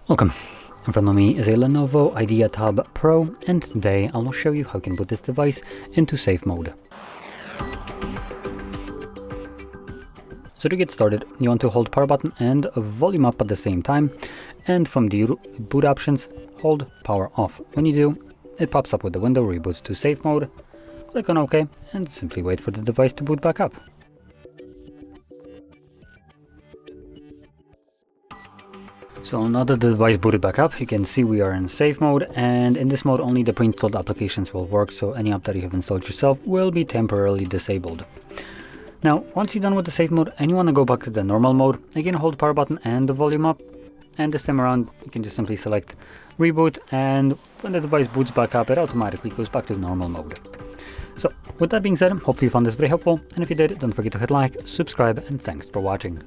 Welcome. In front of me is a LENOVO Idea Tab Pro, and today I will show you how you can put this device into safe mode. So to get started, you want to hold power button and volume up at the same time, and from the boot options, hold power off. When you do, it pops up with the window reboot to safe mode. Click on OK and simply wait for the device to boot back up. So now that the device booted back up, you can see we are in safe mode, and in this mode only the pre-installed applications will work, so any app that you have installed yourself will be temporarily disabled. Now, once you're done with the safe mode and you want to go back to the normal mode, again hold power button and the volume up, and this time around you can just simply select reboot, and when the device boots back up it automatically goes back to normal mode. So with that being said, hopefully you found this very helpful, and if you did, don't forget to hit like, subscribe, and thanks for watching.